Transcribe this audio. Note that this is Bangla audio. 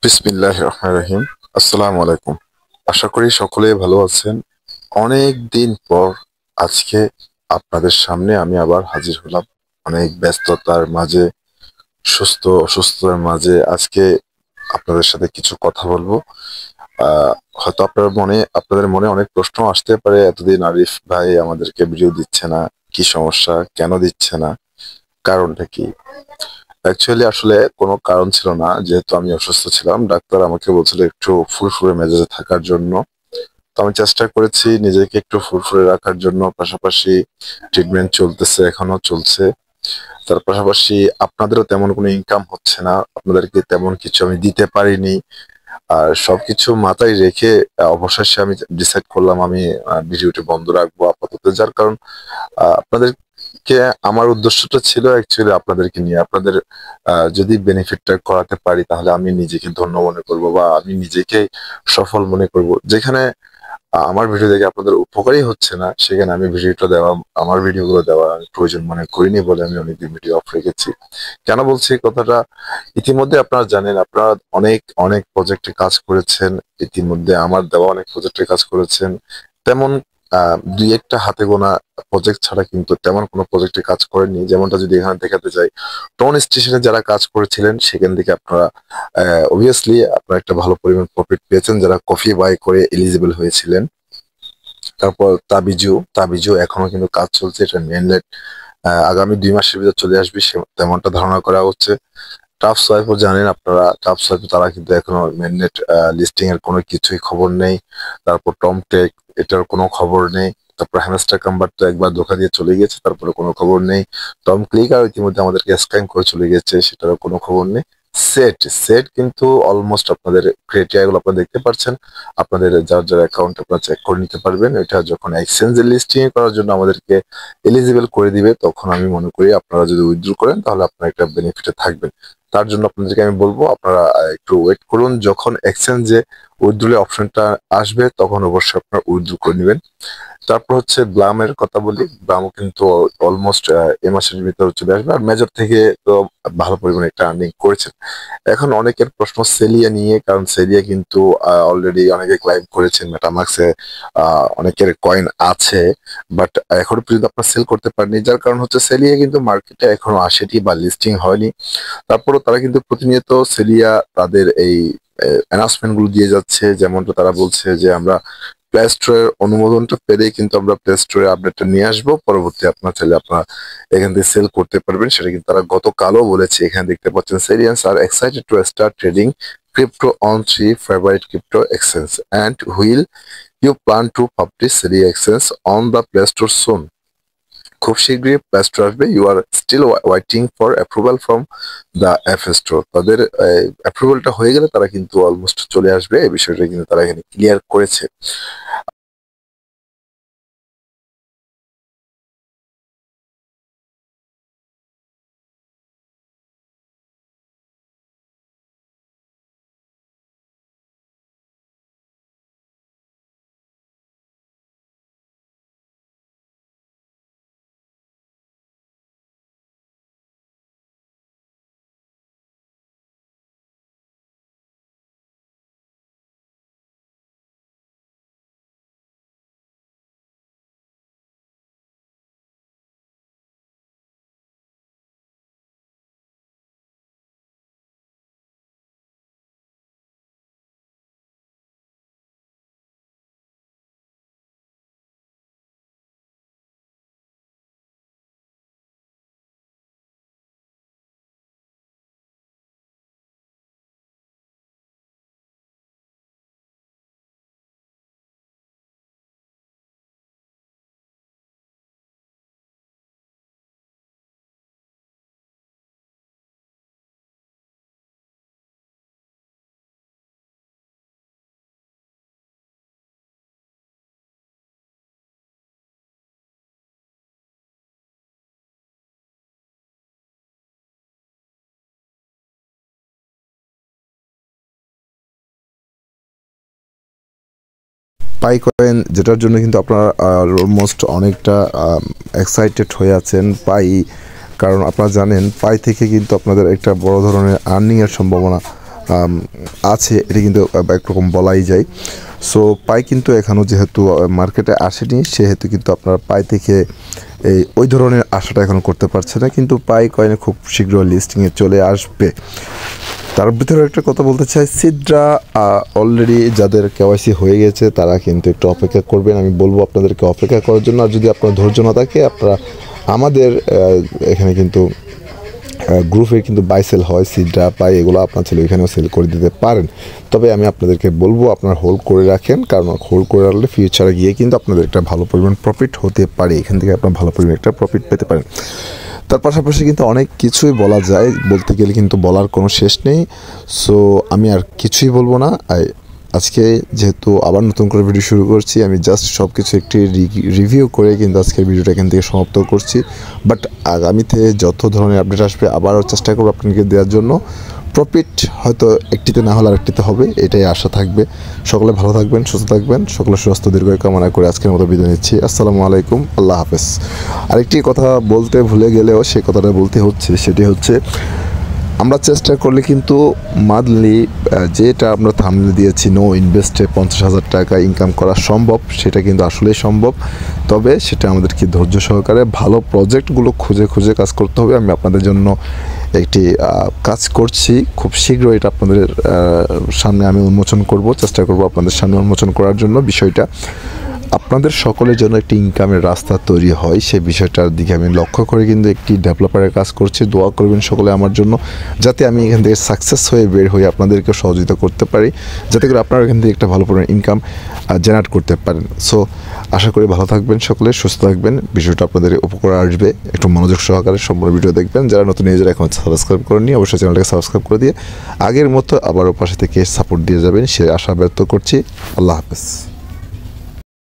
বিসমিল্লাহির রহমানির রহিম। আসসালামু আলাইকুম। আশা করি সকলেই ভালো আছেন। অনেক দিন পর আজকে আপনাদের সামনে আমি আবার হাজির হলাম। অনেক ব্যস্ততার মাঝে, অসুস্থতার মাঝে আজকে আপনাদের সাথে কিছু কথা বলবো। হয়তো আপনাদের মনে অনেক প্রশ্ন আসতে পারে, এতদিন আরিফ ভাই আমাদেরকে ভিডিও দিচ্ছে না, কি সমস্যা, কেন দিচ্ছে না, কারণটা কি? অ্যাকচুয়ালি আসলে কোনো কারণ ছিল না, যেহেতু আমি অসুস্থ ছিলাম। ডাক্তার আমাকে বলছিল একটু ফুরফুরে মেজাজে থাকার জন্য। তো আমি চেষ্টা করেছি নিজেকে একটু ফুরফুরে রাখার জন্য। পাশাপাশি ট্রিটমেন্ট চলতেছে, এখনো চলছে। তার পাশাপাশি আপনাদেরও তেমন কোনো ইনকাম হচ্ছে না, আপনাদেরকে তেমন কিছু আমি দিতে পারিনি। আর সবকিছু মাথায় রেখে অবশেষে আমি ডিসাইড করলাম আমি ভিডিওটি বন্ধ রাখবো আপাতত। যার কারণ আপনাদেরকে, আমার উদ্দেশ্যটা ছিল অ্যাকচুয়ালি আপনাদেরকে নিয়ে, আপনাদের যদি বেনিফিটটা করাতে পারি তাহলে আমি নিজেকে ধন্য মনে করব বা আমি নিজেকে সফল মনে করব। যেখানে আমার ভিডিও দেখে আপনাদের উপকারই হচ্ছে না, সেখানে আমি ভিডিওটা দেওয়া, আমার ভিডিওগুলো দেওয়া আমি প্রয়োজন মনে করিনি বলে আমি অনেকদিন ভিডিও অফ রেখেছি। কেন বলছি এই কথাটা? ইতিমধ্যে আপনারা জানেন, আপনারা অনেক অনেক প্রজেক্টে কাজ করেছেন। ইতিমধ্যে আমার দেওয়া অনেক প্রজেক্টে কাজ করেছেন। তেমন দুই একটা হাতে গোনা প্রজেক্ট ছাড়া কিন্তু তেমন কোনো প্রজেক্টে কাজ করেননি। যেমনটা যদি এখানে দেখাতে চাই, টন স্টেশনে যারা কাজ করেছিলেন সেখান থেকে আপনারা অবভিয়াসলি আপনারা একটা ভালো পরিমাণ প্রফিট পেয়েছেন, যারা কফি বাই করে এলিজিবল হয়েছিলেন। তারপর তাবিজু এখনো কিন্তু কাজ চলছে, এটা মেনলেট আগামী 2 মাসের ভিতর চলে আসবে তেমনটা ধারণা করা হচ্ছে। টাফ সোয়াইপও জানেন আপনারা, টাফ সোয়াইপ তারা কিন্তু এখনো মেননেট লিস্টিং এর কোনো কিছুই খবর নেই। তারপর টমটেক, এটার কোনো খবর নেই। তারপর হ্যামস্টার কাম্বার তো একবার ধোকা দিয়ে চলে গেছে, তারপরে কোনো খবর নেই। টম ক্লিকার ইতিমধ্যে আমাদেরকে স্ক্যাম করে চলে গেছে, সেটারও কোনো খবর নেই। সেট সেট কিন্তু অলমোস্ট আপনাদের ক্রাইটেরিয়া গুলো আপনারা দেখতে পাচ্ছেন। আপনাদের যার যার অ্যাকাউন্ট আপনারা চেক করে নিতে পারবেন। এটা যখন এক্সচেঞ্জে লিস্টিং করার জন্য আমাদেরকে এলিজিবল করে দিবে, তখন আমি মনে করি আপনারা যদি উইথড্র করেন তাহলে আপনারা একটা বেনিফিটে থাকবেন। তার জন্য আপনাদেরকে আমি বলবো আপনারা একটু ওয়েট করুন। যখন এক্সচেঞ্জে উইথড্রল অপশনটা আসবে তখন অবশ্যই আপনারা উইথড্র করে নেবেন। তারপর হচ্ছে ব্লামের কথা বলি। ব্লামও কিন্তু অলমোস্ট এ মাসের ভিতরে চলে আসবে। আর মেজর থেকে তো ভালো পরিমাণে একটা আর্নিং করেছেন। এখন অনেকের প্রশ্ন সেলিয়া নিয়ে, কারণ সেলিয়া কিন্তু অলরেডি অনেকে ক্লাইম করেছেন মেটামাক্সে, অনেকের কয়েন আছে, বাট এখনো পর্যন্ত আপনার সেল করতে পারেনি। যার কারণ হচ্ছে সেলিয়া কিন্তু মার্কেটে এখনো আসেনি বা লিস্টিং হয়নি। তারপরও তারা কিন্তু প্রতিনিয়ত সেলিয়া তাদের এই অ্যানাউন্সমেন্ট গুলো দিয়ে যাচ্ছে। যেমনটা তারা বলছে যে আমরা প্লে স্টোরের অনুমোদনটা পেলেই কিন্তু আমরা প্লে স্টোরে আপডেটটা নিয়ে আসবো, পরবর্তী আপনার চাইলে আপনারা এখান থেকে সেল করতে পারবেন। সেটা কিন্তু তারা গতকালও বলেছে। এখানে দেখতে পাচ্ছেন, সেরিয়ান্স are excited to start trading crypto on 3 favorite crypto exchange and will you plan to publish Seria exchange on the Play Store soon? খুব শীঘ্রই প্লে স্টোর আসবে। You are still waiting for approval from the app store. তাদের অ্যাপ্রুভালটা হয়ে গেলে তারা কিন্তু অলমোস্ট চলে আসবে, এই বিষয়টা কিন্তু তারা এখানে ক্লিয়ার করেছে। পাই কয়েন, যেটার জন্য কিন্তু আপনারা অলমোস্ট অনেকটা এক্সাইটেড হয়ে আছেন। পাই, কারণ আপনারা জানেন পাই থেকে কিন্তু আপনাদের একটা বড় ধরনের আর্নিংয়ের সম্ভাবনা আছে এটা কিন্তু একরকম বলাই যায়। সো পাই কিন্তু এখনও যেহেতু মার্কেটে আসেনি, সেহেতু কিন্তু আপনার পাই থেকে ওই ধরনের আশাটা এখন করতে পারছে না, কিন্তু পাই কয়েনে খুব শীঘ্র লিস্টিংয়ে চলে আসবে। তার ভিতরে একটা কথা বলতে চাই, সিডরা অলরেডি যাদের কেওয়াইসি হয়ে গেছে তারা কিন্তু একটু অপেক্ষা করবেন। আমি বলবো আপনাদেরকে অপেক্ষা করার জন্য। আর যদি আপনার ধৈর্য না থাকে, আপনারা আমাদের এখানে কিন্তু গ্রুপে কিন্তু বাই সেল হয়, সিডরা পাই এগুলো আপনার ছেলে এখানেও সেল করে দিতে পারেন। তবে আমি আপনাদেরকে বলবো আপনার হোল্ড করে রাখেন, কারণ হোল্ড করে রাখলে ফিউচারে গিয়ে কিন্তু আপনাদের একটা ভালো পরিমাণ প্রফিট হতে পারে, এখান থেকে আপনার ভালো পরিমাণ একটা প্রফিট পেতে পারেন। তার পাশাপাশি কিন্তু অনেক কিছুই বলা যায়, বলতে গেলে কিন্তু বলার কোনো শেষ নেই। সো আমি আর কিছুই বলবো না। আজকে যেহেতু আবার নতুন করে ভিডিও শুরু করছি, আমি জাস্ট সব কিছু একটি রিভিউ করে কিন্তু আজকের ভিডিওটা এখান থেকে সমাপ্ত করছি। বাট আগামীতে যত ধরনের আপডেট আসবে আবারও চেষ্টা করবো আপনাকে দেওয়ার জন্য। প্রফিট হয়তো একটিতে না হলে আরেকটিতে হবে, এটাই আশা থাকবে। সকলে ভালো থাকবেন, সুস্থ থাকবেন, সকলের সুস্বাস্থ্য দীর্ঘায়ু কামনা করে আজকের মতো বিদায় নিচ্ছি। আসসালামু আলাইকুম, আল্লাহ হাফেজ। আরেকটি কথা বলতে ভুলে গেলেও সে কথাটা বলতে হচ্ছে, সেটি হচ্ছে আমরা চেষ্টা করলে কিন্তু মান্থলি যেটা আমরা থাম্বনেল দিয়েছি নো ইনভেস্টে 50,000 টাকা ইনকাম করা সম্ভব, সেটা কিন্তু আসলেই সম্ভব। তবে সেটা আমাদেরকে ধৈর্য সহকারে ভালো প্রজেক্টগুলো খুঁজে খুঁজে কাজ করতে হবে। আমি আপনাদের জন্য একটি কাজ করছি, খুব শীঘ্রই এটা আপনাদের সামনে আমি উন্মোচন করব, চেষ্টা করব আপনাদের সামনে উন্মোচন করার জন্য। বিষয়টা আপনাদের সকলের জন্য একটি ইনকামের রাস্তা তৈরি হয়, সেই বিষয়টার দিকে আমি লক্ষ্য করে কিন্তু একটি ডেভেলপারের কাজ করছি। দোয়া করবেন সকলে আমার জন্য, যাতে আমি এখান থেকে সাকসেস হয়ে বের হয়ে আপনাদেরকে সহযোগিতা করতে পারি, যাতে করে আপনারা এখান থেকে একটা ভালো পরিমাণ ইনকাম জেনারেট করতে পারেন। সো আশা করি ভালো থাকবেন, সকলে সুস্থ থাকবেন। বিষয়টা আপনাদের উপকার আসবে, একটু মনোযোগ সহকারে সম্পূর্ণ ভিডিও দেখবেন। যারা নতুন নিজেরা এখন সাবস্ক্রাইব করেননি, অবশ্যই চ্যানেলটাকে সাবস্ক্রাইব করে দিয়ে আগের মতো আবারও পাশে থেকে সাপোর্ট দিয়ে যাবেন, সে আশা ব্যক্ত করছি। আল্লাহ হাফেজ।